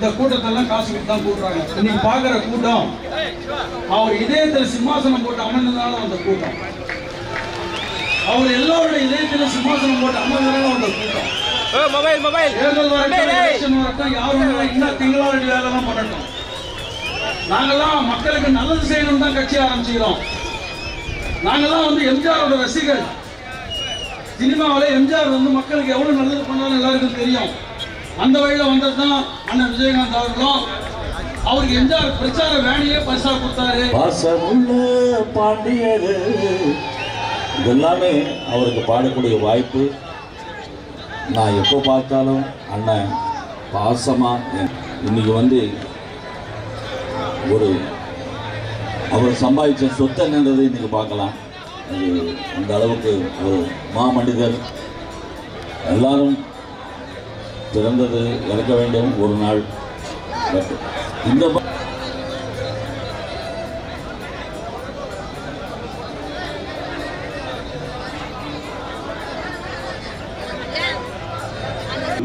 இந்த கூட்டத்தெல்லாம் காசு கொடுத்து தான் கூட்டுறாங்க. இன்னைக்கு பார்க்குற கூட்டம் அவர் இதயத்தில் சிம்மாசனம் போட்டு அமர்ந்ததால அந்த கூட்டம், அவர் எல்லாருடைய இதயத்தில் சிம்மாசனம் போட்டு அமர்ந்ததால அந்த கூட்டம். தேர்தல் வரட்டும், யாரும் இன்னும் திங்களாடி வேலை தான் பண்ணட்டும். நாங்கெல்லாம் மக்களுக்கு நல்லது செய்யணும் தான் கட்சி ஆரம்பிச்சுக்கிறோம். நாங்கெல்லாம் வந்து எம்ஜிஆரோட ரசிகர். சினிமாவில் எம்ஜிஆர் வந்து மக்களுக்கு எவ்வளவு நல்லது பண்ணாலும் எல்லாருக்கும் தெரியும். அந்த வழியில் வந்தது தான் அண்ணன் விஜயகாந்த் அவர்களும். அவருக்கு எம்ஜிஆர் பிரச்சார வேலையே பரிசா கொடுத்தாரு. பாசமுள்ள பாண்டியர் இதெல்லாமே அவருக்கு பாடக்கூடிய வாய்ப்பு. நான் எப்போ பார்த்தாலும் அண்ணன் பாசமாக இன்னைக்கு வந்து ஒரு அவர் சம்பாதிச்ச சொத்து என்னன்றது இன்னைக்கு பார்க்கலாம். அது அந்த அளவுக்கு ஒரு மாமனிதர். எல்லாரும் பிறந்தது இறக்க வேண்டும் ஒரு நாள். இந்த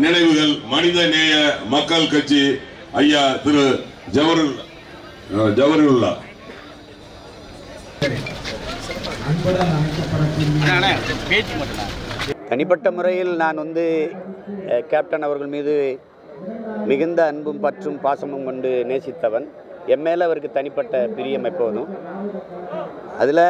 நினைவுகள் மனித நேய மக்கள் கட்சி ஐயா திரு ஜவஹர்லால். தனிப்பட்ட முறையில் நான் வந்து கேப்டன் அவர்கள் மீது மிகுந்த அன்பும் பற்றும் பாசமும் கொண்டு நேசித்தவன். என் மேலே அவருக்கு தனிப்பட்ட பிரியம் எப்போதும். அதில்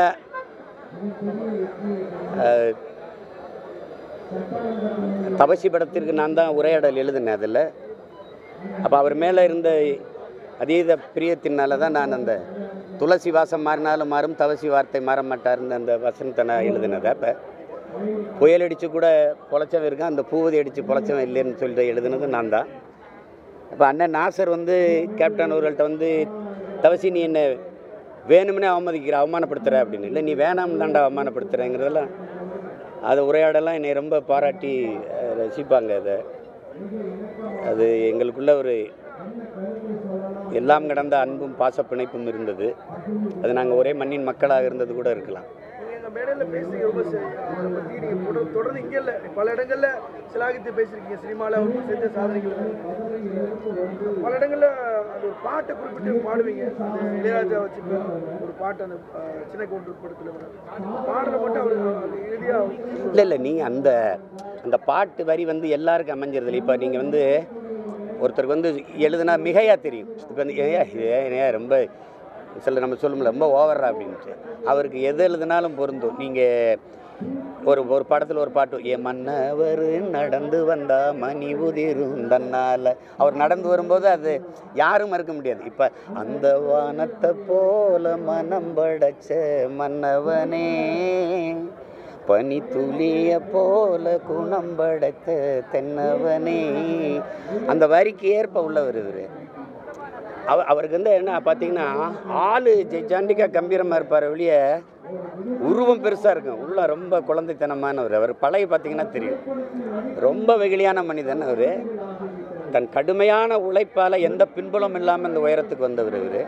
தவசி படத்திற்கு நான் தான் உரையாடல் எழுதினேன். அதில் அப்போ அவர் மேலே இருந்த அதீத பிரியத்தினால தான் நான் அந்த துளசி வாசம் மாறினாலும் மாறும், தவசி வார்த்தை மாற மாட்டார்னு அந்த வசனத்தை நான் எழுதினதை. அப்போ புயல் அடித்து கூட பொழைச்சவன் இருக்கான், அந்த பூவதி அடித்து பொழைச்சவன் இல்லைன்னு சொல்லிட்டு எழுதுனது நான் தான். அப்போ அண்ணன் நாசர் வந்து கேப்டன் அவர்கள்ட்ட வந்து தவசி நீ என்ன வேணும்னே அவமானப்படுத்துகிற அப்படின்னு. இல்லை நீ வேணாம் தாண்டா அவமானப்படுத்துகிறேங்கிறதெல்லாம் அதை உரையாடலாம் என்னை ரொம்ப பாராட்டி ரசிப்பாங்க. அது எங்களுக்குள்ள ஒரு எல்லாம் கடந்த அன்பும் பாச பிணைப்பும் இருந்தது. அது நாங்கள் ஒரே மண்ணின் மக்களாக இருந்தது கூட இருக்கலாம். மேடையில் பேசி ரொம்ப தொடர்ந்து இங்கே இல்லை, பல இடங்களில் சிலாகித்து பேசியிருக்கீங்க. சினிமாவில் அவர் செஞ்ச சாதனைகள் பல இடங்களில் அந்த ஒரு பாட்டை குறிப்பிட்டு பாடுவீங்க. அந்த இளையராஜா வச்சு ஒரு பாட்டு அந்த சின்ன கவுண்டர் படத்தில் பாடலை மட்டும் அவர் இறுதியாக இல்லை நீங்கள் அந்த பாட்டு வரி வந்து எல்லாருக்கும் அமைஞ்சிருதில்லை. இப்போ நீங்கள் வந்து ஒருத்தருக்கு வந்து எழுதுனா மிகையாக தெரியும். இப்போ வந்து ஏன் ரொம்ப சில நம்ம சொல்லும்ல ரொம்ப ஓவரா அப்படின்ட்டு, அவருக்கு எது எழுதுனாலும் பொருந்தும். நீங்கள் ஒரு படத்தில் ஒரு பாட்டு, என் மன்னவர் நடந்து வந்தா மணி உதிரும் தன்னால், அவர் நடந்து வரும்போது அது யாரும் மறுக்க முடியாது. இப்போ அந்த வானத்தை போல மனம் படைச்ச மன்னவனே, பனி துளிய போல குணம் படைத்த தென்னவனே, அந்த வரிக்கு ஏற்ப உள்ளவர் இவர். அவருக்கு வந்து என்ன பார்த்தீங்கன்னா ஆள் ஜாண்டிக்கா கம்பீரமாக இருப்பார், வெளிய உருவம் பெருசாக இருக்கும், உள்ள ரொம்ப குழந்தைத்தனமானவர். அவர் பழைய பார்த்தீங்கன்னா தெரியும், ரொம்ப வெகுளியான மனிதன் அவர். தன் கடுமையான உழைப்பால் எந்த பின்புலம் இல்லாமல் இந்த உயரத்துக்கு வந்தவர் இவர்.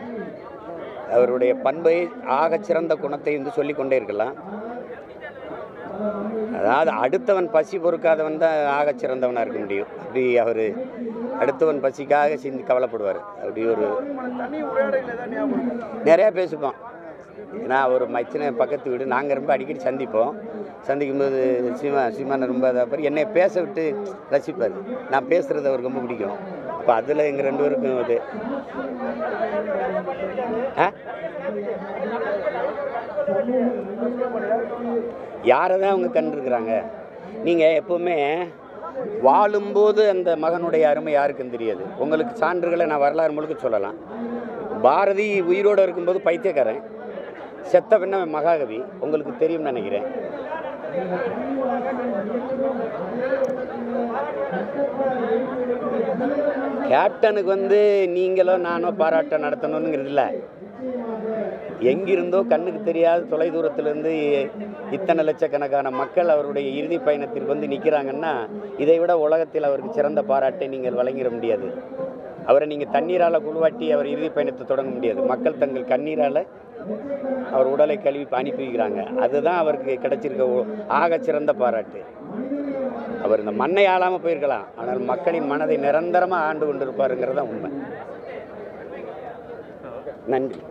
அவருடைய பண்பை ஆகச்சிறந்த குணத்தை வந்து சொல்லிக்கொண்டே இருக்கலாம். அதாவது அடுத்தவன் பசி பொறுக்காதவன் தான் ஆகச்சிறந்தவனாக இருக்க முடியும். அப்படி அவர் அடுத்தவன் பசிக்காக சிந்தி கவலைப்படுவார். அப்படி ஒரு நிறையா பேசிப்போம். ஏன்னா ஒரு மச்சின பக்கத்து வீடு, நாங்கள் ரொம்ப அடிக்கடி சந்திப்போம். சந்திக்கும்போது சீமானை ரொம்ப அதாவது என்னை பேச விட்டு ரசிப்பார். நான் பேசுகிறது அவருக்கு ரொம்ப பிடிக்கும். அப்போ அதில் எங்கள் ரெண்டு பேருக்கும் அது யாரை தான் அவங்க கண்டிருக்கிறாங்க. நீங்கள் எப்போவுமே வாழும்போது அந்த மகனுடைய அருமை யாருக்கும் தெரியாது. உங்களுக்கு சான்றுகளை நான் வரலாறு முழுக்க சொல்லலாம். பாரதி உயிரோடு இருக்கும்போது பைத்தியக்காரன், செத்த பின்ன மகாகவி, உங்களுக்கு தெரியும்னு நினைக்கிறேன். கேப்டனுக்கு வந்து நீங்களோ நானோ பாராட்டம் நடத்தணுங்கிறது இல்லை. எங்கிருந்தோ கண்ணுக்கு தெரியாத தொலைதூரத்திலிருந்து இத்தனை லட்சக்கணக்கான மக்கள் அவருடைய இறுதி பயணத்திற்கு வந்து நிற்கிறாங்கன்னா, இதை விட உலகத்தில் அவருக்கு சிறந்த பாராட்டை நீங்கள் வழங்கிட முடியாது. அவரை நீங்கள் தண்ணீரால் குழுவாட்டி அவர் இறுதி பயணத்தை தொடங்க முடியாது. மக்கள் தங்கள் கண்ணீரால் அவர் உடலை கழுவி அனுப்பி வைக்கிறாங்க. அதுதான் அவருக்கு கிடைச்சிருக்க ஆக சிறந்த பாராட்டு. அவர் இந்த மண்ணை ஆளாமல் போயிருக்கலாம், ஆனால் மக்களின் மனதை நிரந்தரமாக ஆண்டு கொண்டிருப்பாருங்கிறது தான் உண்மை. நன்றி.